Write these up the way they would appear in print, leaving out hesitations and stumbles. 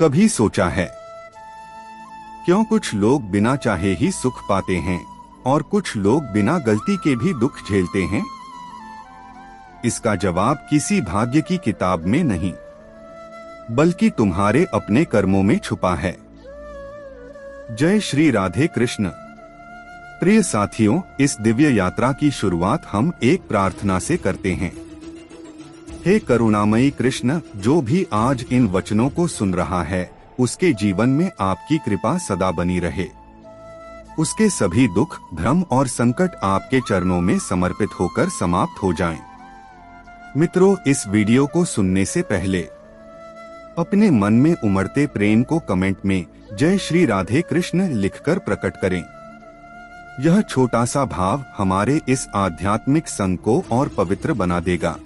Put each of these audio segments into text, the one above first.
कभी सोचा है क्यों कुछ लोग बिना चाहे ही सुख पाते हैं और कुछ लोग बिना गलती के भी दुख झेलते हैं? इसका जवाब किसी भाग्य की किताब में नहीं, बल्कि तुम्हारे अपने कर्मों में छुपा है। जय श्री राधे कृष्ण। प्रिय साथियों, इस दिव्य यात्रा की शुरुआत हम एक प्रार्थना से करते हैं। हे करुणामयी कृष्ण, जो भी आज इन वचनों को सुन रहा है उसके जीवन में आपकी कृपा सदा बनी रहे। उसके सभी दुख, भ्रम और संकट आपके चरणों में समर्पित होकर समाप्त हो जाएं। मित्रों, इस वीडियो को सुनने से पहले अपने मन में उमड़ते प्रेम को कमेंट में जय श्री राधे कृष्ण लिखकर प्रकट करें। यह छोटा सा भाव हमारे इस आध्यात्मिक संग को और पवित्र बना देगा।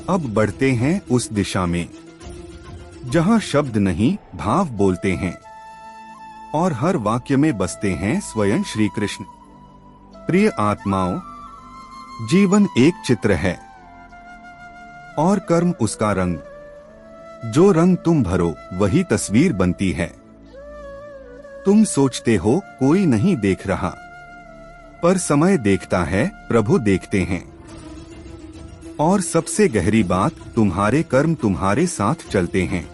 अब बढ़ते हैं उस दिशा में जहां शब्द नहीं, भाव बोलते हैं और हर वाक्य में बसते हैं स्वयं श्री कृष्ण। प्रिय आत्माओं, जीवन एक चित्र है और कर्म उसका रंग। जो रंग तुम भरो वही तस्वीर बनती है। तुम सोचते हो कोई नहीं देख रहा, पर समय देखता है, प्रभु देखते हैं। और सबसे गहरी बात, तुम्हारे कर्म तुम्हारे साथ चलते हैं।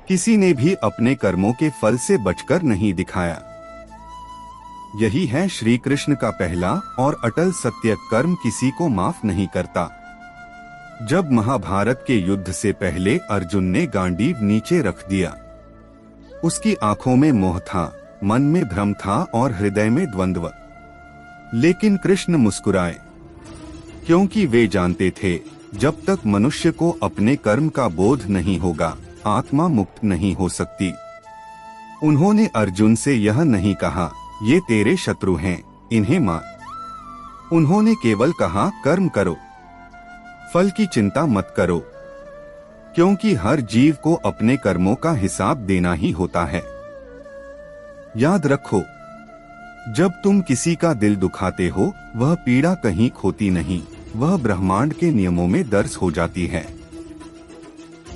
किसी ने भी अपने कर्मों के फल से बचकर नहीं दिखाया। यही है श्री कृष्ण का पहला और अटल सत्य, कर्म किसी को माफ नहीं करता। जब महाभारत के युद्ध से पहले अर्जुन ने गांडीव नीचे रख दिया, उसकी आंखों में मोह था, मन में भ्रम था और हृदय में द्वंद्व। लेकिन कृष्ण मुस्कुराए, क्योंकि वे जानते थे जब तक मनुष्य को अपने कर्म का बोध नहीं होगा, आत्मा मुक्त नहीं हो सकती। उन्होंने अर्जुन से यह नहीं कहा ये तेरे शत्रु हैं, इन्हें मार। उन्होंने केवल कहा कर्म करो, फल की चिंता मत करो, क्योंकि हर जीव को अपने कर्मों का हिसाब देना ही होता है। याद रखो, जब तुम किसी का दिल दुखाते हो, वह पीड़ा कहीं खोती नहीं, वह ब्रह्मांड के नियमों में दर्ज हो जाती है।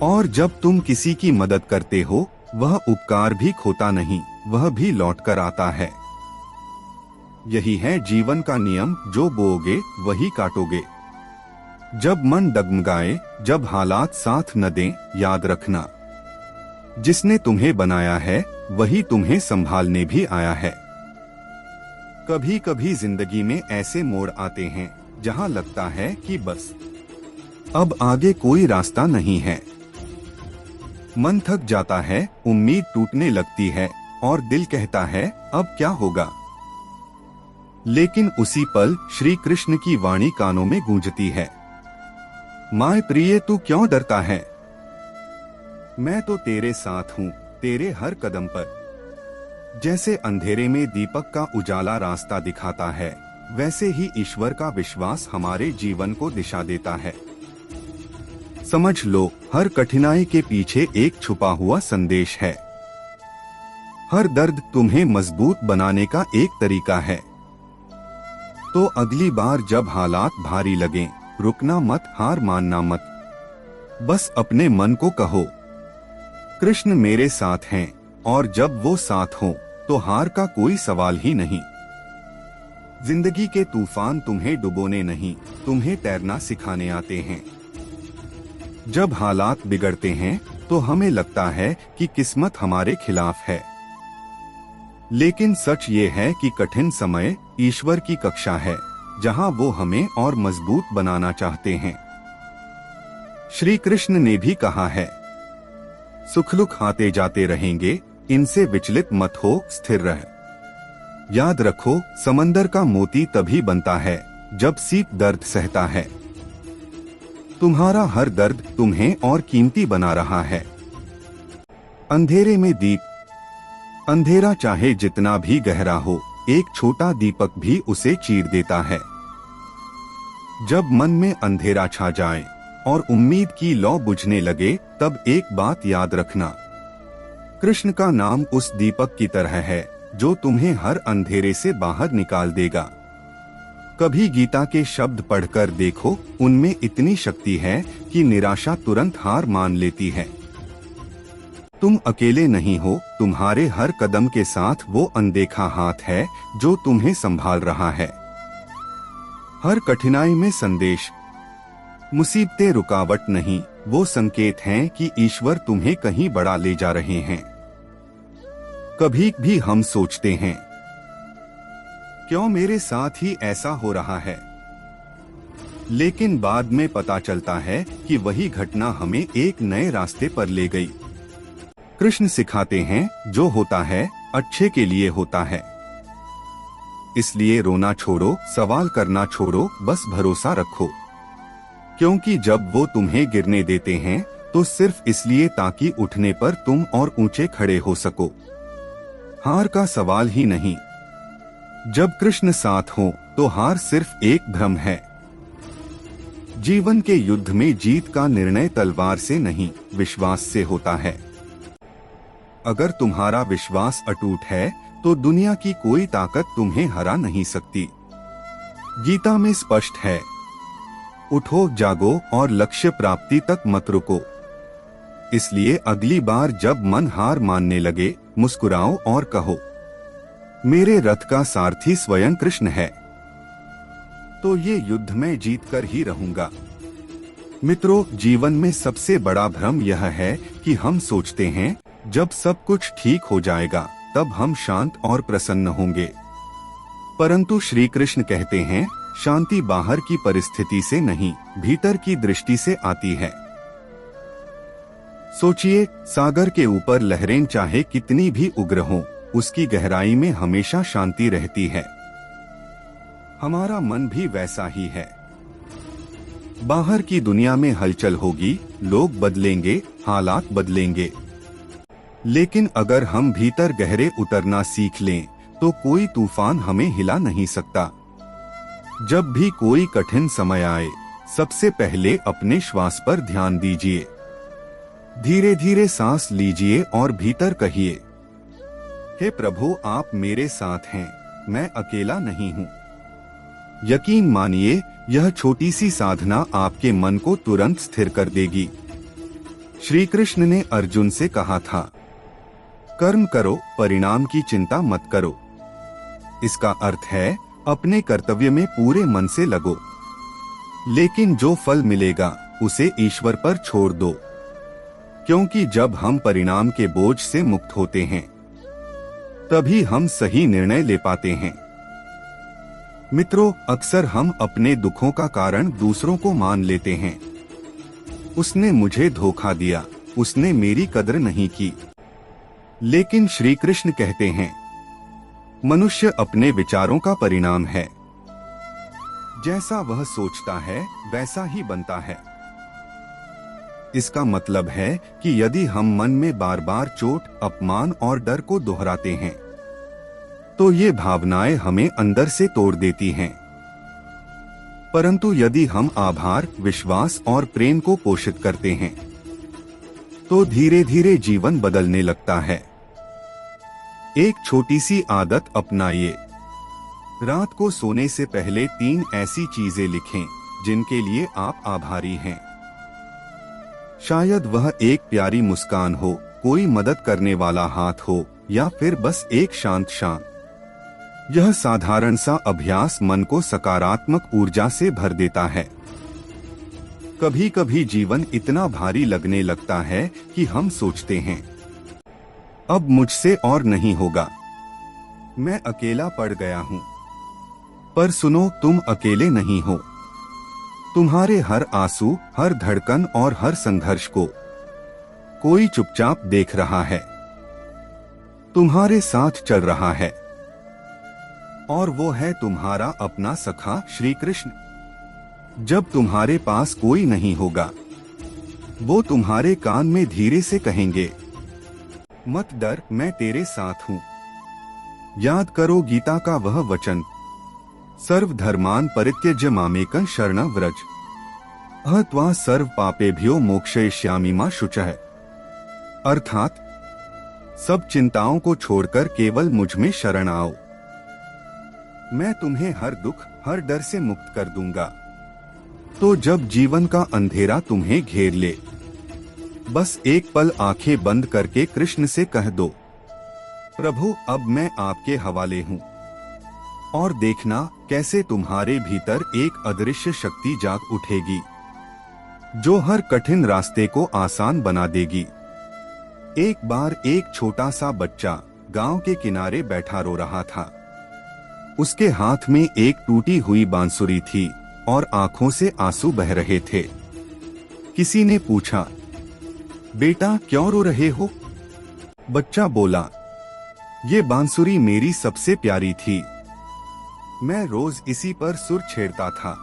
और जब तुम किसी की मदद करते हो, वह उपकार भी खोता नहीं, वह भी लौट कर आता है। यही है जीवन का नियम, जो बोओगे वही काटोगे। जब मन डगमगाए, जब हालात साथ न दें, याद रखना, जिसने तुम्हें बनाया है वही तुम्हें संभालने भी आया है। कभी कभी जिंदगी में ऐसे मोड़ आते हैं जहां लगता है कि बस अब आगे कोई रास्ता नहीं है। मन थक जाता है, उम्मीद टूटने लगती है और दिल कहता है अब क्या होगा। लेकिन उसी पल श्री कृष्ण की वाणी कानों में गूंजती है, माय प्रिय तू क्यों डरता है, मैं तो तेरे साथ हूँ, तेरे हर कदम पर। जैसे अंधेरे में दीपक का उजाला रास्ता दिखाता है, वैसे ही ईश्वर का विश्वास हमारे जीवन को दिशा देता है। समझ लो, हर कठिनाई के पीछे एक छुपा हुआ संदेश है। हर दर्द तुम्हें मजबूत बनाने का एक तरीका है। तो अगली बार जब हालात भारी लगें, रुकना मत, हार मानना मत। बस अपने मन को कहो कृष्ण मेरे साथ हैं, और जब वो साथ हो तो हार का कोई सवाल ही नहीं। जिंदगी के तूफान तुम्हें डुबोने नहीं, तुम्हें तैरना सिखाने आते हैं। जब हालात बिगड़ते हैं तो हमें लगता है कि किस्मत हमारे खिलाफ है, लेकिन सच ये है कि कठिन समय ईश्वर की कक्षा है, जहां वो हमें और मजबूत बनाना चाहते हैं। श्री कृष्ण ने भी कहा है, सुख-दुख आते जाते रहेंगे, इनसे विचलित मत हो, स्थिर रह। याद रखो, समंदर का मोती तभी बनता है जब सीप दर्द सहता है। तुम्हारा हर दर्द तुम्हें और कीमती बना रहा है। अंधेरे में दीप, अंधेरा चाहे जितना भी गहरा हो, एक छोटा दीपक भी उसे चीर देता है। जब मन में अंधेरा छा जाए और उम्मीद की लौ बुझने लगे, तब एक बात याद रखना, कृष्ण का नाम उस दीपक की तरह है जो तुम्हें हर अंधेरे से बाहर निकाल देगा। कभी गीता के शब्द पढ़कर देखो, उनमें इतनी शक्ति है कि निराशा तुरंत हार मान लेती है। तुम अकेले नहीं हो, तुम्हारे हर कदम के साथ वो अनदेखा हाथ है जो तुम्हें संभाल रहा है। हर कठिनाई में संदेश, मुसीबतें रुकावट नहीं, वो संकेत हैं कि ईश्वर तुम्हें कहीं बड़ा ले जा रहे हैं। कभी भी हम सोचते हैं, क्यों मेरे साथ ही ऐसा हो रहा है, लेकिन बाद में पता चलता है कि वही घटना हमें एक नए रास्ते पर ले गई। कृष्ण सिखाते हैं, जो होता है अच्छे के लिए होता है। इसलिए रोना छोड़ो, सवाल करना छोड़ो, बस भरोसा रखो। क्योंकि जब वो तुम्हें गिरने देते हैं तो सिर्फ इसलिए ताकि उठने पर तुम और ऊंचे खड़े हो सको। हार का सवाल ही नहीं। जब कृष्ण साथ हो तो हार सिर्फ एक भ्रम है। जीवन के युद्ध में जीत का निर्णय तलवार से नहीं, विश्वास से होता है। अगर तुम्हारा विश्वास अटूट है तो दुनिया की कोई ताकत तुम्हें हरा नहीं सकती। गीता में स्पष्ट है, उठो, जागो और लक्ष्य प्राप्ति तक मत रुको। इसलिए अगली बार जब मन हार मानने लगे, मुस्कुराओ और कहो, मेरे रथ का सारथी स्वयं कृष्ण है, तो ये युद्ध में जीतकर ही रहूंगा। मित्रों, जीवन में सबसे बड़ा भ्रम यह है कि हम सोचते हैं जब सब कुछ ठीक हो जाएगा तब हम शांत और प्रसन्न होंगे। परंतु श्री कृष्ण कहते हैं, शांति बाहर की परिस्थिति से नहीं, भीतर की दृष्टि से आती है। सोचिए, सागर के ऊपर लहरें चाहे कितनी भी उग्र हों, उसकी गहराई में हमेशा शांति रहती है। हमारा मन भी वैसा ही है। बाहर की दुनिया में हलचल होगी, लोग बदलेंगे, हालात बदलेंगे, लेकिन अगर हम भीतर गहरे उतरना सीख लें तो कोई तूफान हमें हिला नहीं सकता। जब भी कोई कठिन समय आए, सबसे पहले अपने श्वास पर ध्यान दीजिए। धीरे धीरे सांस लीजिए और भीतर कहिए, हे प्रभु, आप मेरे साथ हैं, मैं अकेला नहीं हूँ। यकीन मानिए, यह छोटी सी साधना आपके मन को तुरंत स्थिर कर देगी। श्री कृष्ण ने अर्जुन से कहा था, कर्म करो, परिणाम की चिंता मत करो। इसका अर्थ है, अपने कर्तव्य में पूरे मन से लगो, लेकिन जो फल मिलेगा उसे ईश्वर पर छोड़ दो। क्योंकि जब हम परिणाम के बोझ से मुक्त होते हैं, तभी हम सही निर्णय ले पाते हैं। मित्रों, अक्सर हम अपने दुखों का कारण दूसरों को मान लेते हैं। उसने मुझे धोखा दिया, उसने मेरी कदर नहीं की। लेकिन श्री कृष्ण कहते हैं, मनुष्य अपने विचारों का परिणाम है। जैसा वह सोचता है वैसा ही बनता है। इसका मतलब है कि यदि हम मन में बार बार चोट, अपमान और डर को दोहराते हैं, तो ये भावनाएं हमें अंदर से तोड़ देती हैं। परंतु यदि हम आभार, विश्वास और प्रेम को पोषित करते हैं, तो धीरे धीरे जीवन बदलने लगता है। एक छोटी सी आदत अपनाइए। रात को सोने से पहले 3 ऐसी चीजें लिखें जिनके लिए आप आभारी हैं। शायद वह एक प्यारी मुस्कान हो, कोई मदद करने वाला हाथ हो, या फिर बस एक शांत शाम। यह साधारण सा अभ्यास मन को सकारात्मक ऊर्जा से भर देता है। कभी कभी जीवन इतना भारी लगने लगता है कि हम सोचते हैं, अब मुझसे और नहीं होगा, मैं अकेला पड़ गया हूं। पर सुनो, तुम अकेले नहीं हो। तुम्हारे हर आंसू, हर धड़कन और हर संघर्ष को कोई चुपचाप देख रहा है, तुम्हारे साथ चल रहा है, और वो है तुम्हारा अपना सखा श्री कृष्ण। जब तुम्हारे पास कोई नहीं होगा, वो तुम्हारे कान में धीरे से कहेंगे, मत डर, मैं तेरे साथ हूँ। याद करो गीता का वह वचन, सर्वधर्मान् परित्यज्य मामेकं शरणं व्रज, अहत्वा सर्व पापेभ्यो मोक्षयिष्यामि मा शुचः। अर्थात, सब चिंताओं को छोड़कर केवल मुझ में शरण आओ, मैं तुम्हें हर दुख, हर डर से मुक्त कर दूंगा। तो जब जीवन का अंधेरा तुम्हें घेर ले, बस एक पल आंखें बंद करके कृष्ण से कह दो, प्रभु अब मैं आपके हवाले हूँ, और देखना कैसे तुम्हारे भीतर एक अदृश्य शक्ति जाग उठेगी जो हर कठिन रास्ते को आसान बना देगी। एक बार एक छोटा सा बच्चा गांव के किनारे बैठा रो रहा था। उसके हाथ में एक टूटी हुई बांसुरी थी और आंखों से आंसू बह रहे थे। किसी ने पूछा, बेटा क्यों रो रहे हो? बच्चा बोला, ये बांसुरी मेरी सबसे प्यारी थी। मैं रोज इसी पर सुर छेड़ता था,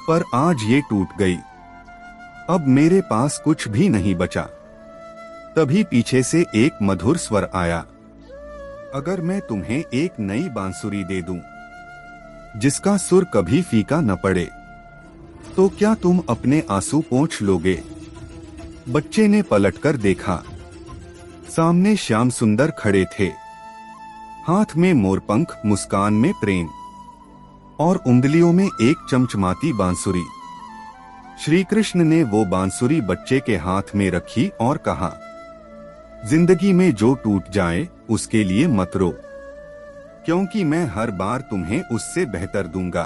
पर आज ये टूट गई। अब मेरे पास कुछ भी नहीं बचा। तभी पीछे से एक मधुर स्वर आया, अगर मैं तुम्हें एक नई बांसुरी दे दूं, जिसका सुर कभी फीका न पड़े, तो क्या तुम अपने आंसू पोंछ लोगे? बच्चे ने पलटकर देखा। सामने श्याम सुंदर खड़े थे, हाथ में मोरपंख, मुस्कान में प्रेम और उंगलियों में एक चमचमाती बांसुरी। श्री कृष्ण ने वो बांसुरी बच्चे के हाथ में रखी और कहा, जिंदगी में जो टूट जाए उसके लिए मत रो, क्योंकि मैं हर बार तुम्हें उससे बेहतर दूंगा।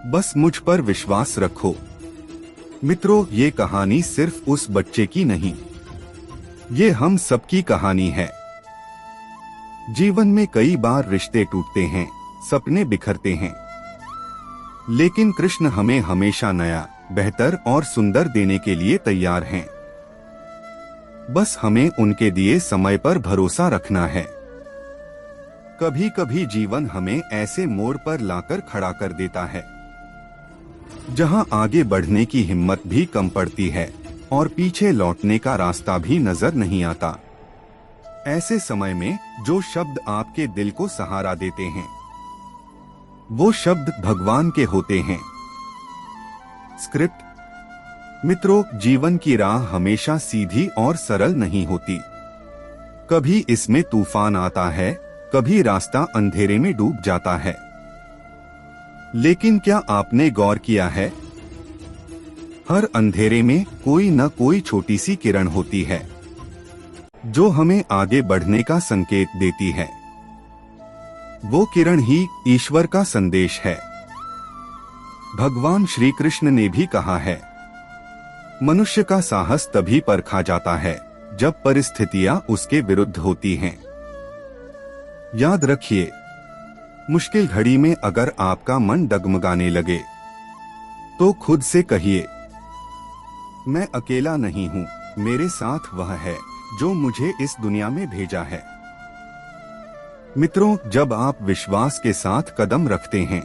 बस मुझ पर विश्वास रखो। मित्रों, ये कहानी सिर्फ उस बच्चे की नहीं, ये हम सबकी कहानी है। जीवन में कई बार रिश्ते टूटते हैं, सपने बिखरते हैं, लेकिन कृष्ण हमें हमेशा नया, बेहतर और सुंदर देने के लिए तैयार हैं। बस हमें उनके दिए समय पर भरोसा रखना है। कभी कभी जीवन हमें ऐसे मोड़ पर लाकर खड़ा कर देता है जहां आगे बढ़ने की हिम्मत भी कम पड़ती है और पीछे लौटने का रास्ता भी नजर नहीं आता। ऐसे समय में जो शब्द आपके दिल को सहारा देते हैं, वो शब्द भगवान के होते हैं। स्क्रिप्ट। मित्रों, जीवन की राह हमेशा सीधी और सरल नहीं होती। कभी इसमें तूफान आता है, कभी रास्ता अंधेरे में डूब जाता है। लेकिन क्या आपने गौर किया है, हर अंधेरे में कोई न कोई छोटी सी किरण होती है जो हमें आगे बढ़ने का संकेत देती है। वो किरण ही ईश्वर का संदेश है। भगवान श्री कृष्ण ने भी कहा है, मनुष्य का साहस तभी परखा जाता है जब परिस्थितियां उसके विरुद्ध होती हैं। याद रखिए, मुश्किल घड़ी में अगर आपका मन डगमगाने लगे तो खुद से कहिए, मैं अकेला नहीं हूँ, मेरे साथ वह है जो मुझे इस दुनिया में भेजा है। मित्रों, जब आप विश्वास के साथ कदम रखते हैं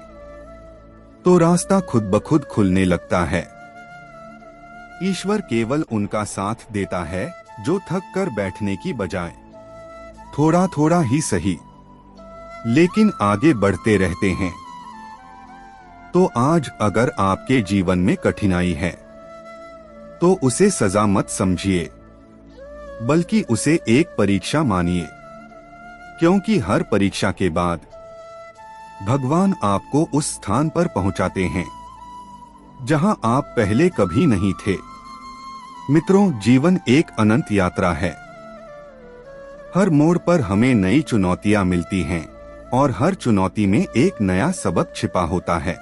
तो रास्ता खुद ब खुद खुलने लगता है। ईश्वर केवल उनका साथ देता है जो थक कर बैठने की बजाय थोड़ा थोड़ा ही सही, लेकिन आगे बढ़ते रहते हैं। तो आज अगर आपके जीवन में कठिनाई है तो उसे सजा मत समझिए, बल्कि उसे एक परीक्षा मानिए, क्योंकि हर परीक्षा के बाद भगवान आपको उस स्थान पर पहुंचाते हैं जहां आप पहले कभी नहीं थे। मित्रों, जीवन एक अनंत यात्रा है। हर मोड़ पर हमें नई चुनौतियां मिलती हैं और हर चुनौती में एक नया सबक छिपा होता है।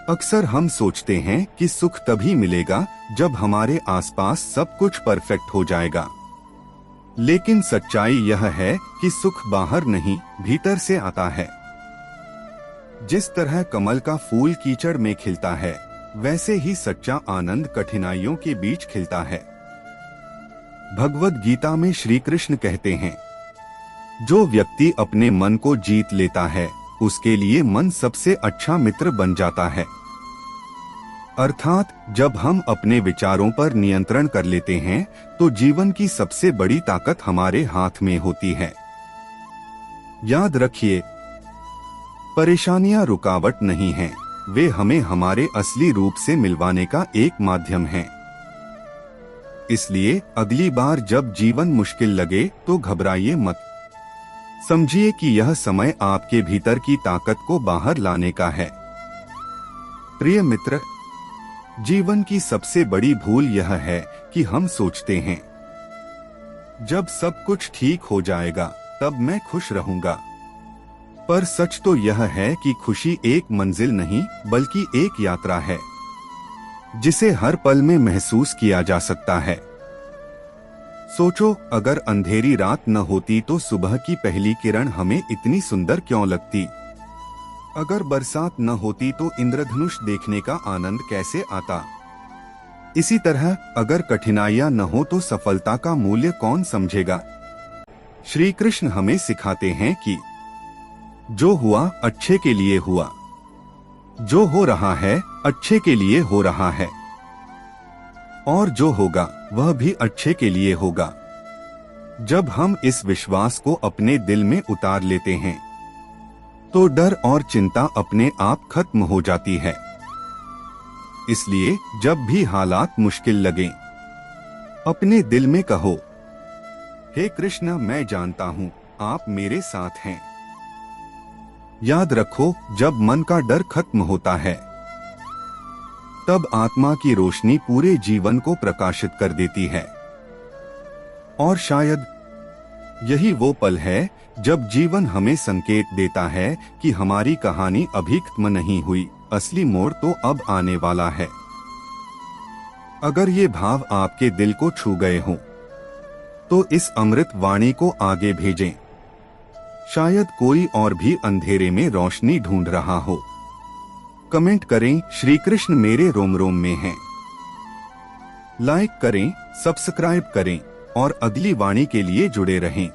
अक्सर हम सोचते हैं कि सुख तभी मिलेगा जब हमारे आसपास सब कुछ परफेक्ट हो जाएगा, लेकिन सच्चाई यह है कि सुख बाहर नहीं, भीतर से आता है। जिस तरह कमल का फूल कीचड़ में खिलता है, वैसे ही सच्चा आनंद कठिनाइयों के बीच खिलता है। भगवद गीता में श्री कृष्ण कहते हैं, जो व्यक्ति अपने मन को जीत लेता है उसके लिए मन सबसे अच्छा मित्र बन जाता है। अर्थात जब हम अपने विचारों पर नियंत्रण कर लेते हैं तो जीवन की सबसे बड़ी ताकत हमारे हाथ में होती है। याद रखिए, परेशानियां रुकावट नहीं हैं, वे हमें हमारे असली रूप से मिलवाने का एक माध्यम हैं। इसलिए अगली बार जब जीवन मुश्किल लगे तो घबराइए मत। समझिए कि यह समय आपके भीतर की ताकत को बाहर लाने का है। प्रिय मित्र, जीवन की सबसे बड़ी भूल यह है कि हम सोचते हैं जब सब कुछ ठीक हो जाएगा तब मैं खुश रहूंगा। पर सच तो यह है कि खुशी एक मंजिल नहीं बल्कि एक यात्रा है जिसे हर पल में महसूस किया जा सकता है। सोचो, अगर अंधेरी रात न होती तो सुबह की पहली किरण हमें इतनी सुंदर क्यों लगती? अगर बरसात न होती तो इंद्रधनुष देखने का आनंद कैसे आता? इसी तरह अगर कठिनाइयां न हो तो सफलता का मूल्य कौन समझेगा? श्री कृष्ण हमें सिखाते हैं कि जो हुआ अच्छे के लिए हुआ, जो हो रहा है अच्छे के लिए हो रहा है, और जो होगा वह भी अच्छे के लिए होगा। जब हम इस विश्वास को अपने दिल में उतार लेते हैं तो डर और चिंता अपने आप खत्म हो जाती है। इसलिए जब भी हालात मुश्किल लगें, अपने दिल में कहो, हे कृष्ण, मैं जानता हूँ आप मेरे साथ हैं। याद रखो, जब मन का डर खत्म होता है तब आत्मा की रोशनी पूरे जीवन को प्रकाशित कर देती है। और शायद यही वो पल है जब जीवन हमें संकेत देता है कि हमारी कहानी अभी खत्म नहीं हुई, असली मोड़ तो अब आने वाला है। अगर ये भाव आपके दिल को छू गए हों तो इस अमृत वाणी को आगे भेजें। शायद कोई और भी अंधेरे में रोशनी ढूंढ रहा हो। कमेंट करें, श्री कृष्ण मेरे रोम रोम में हैं। लाइक करें, सब्सक्राइब करें और अगली वाणी के लिए जुड़े रहें।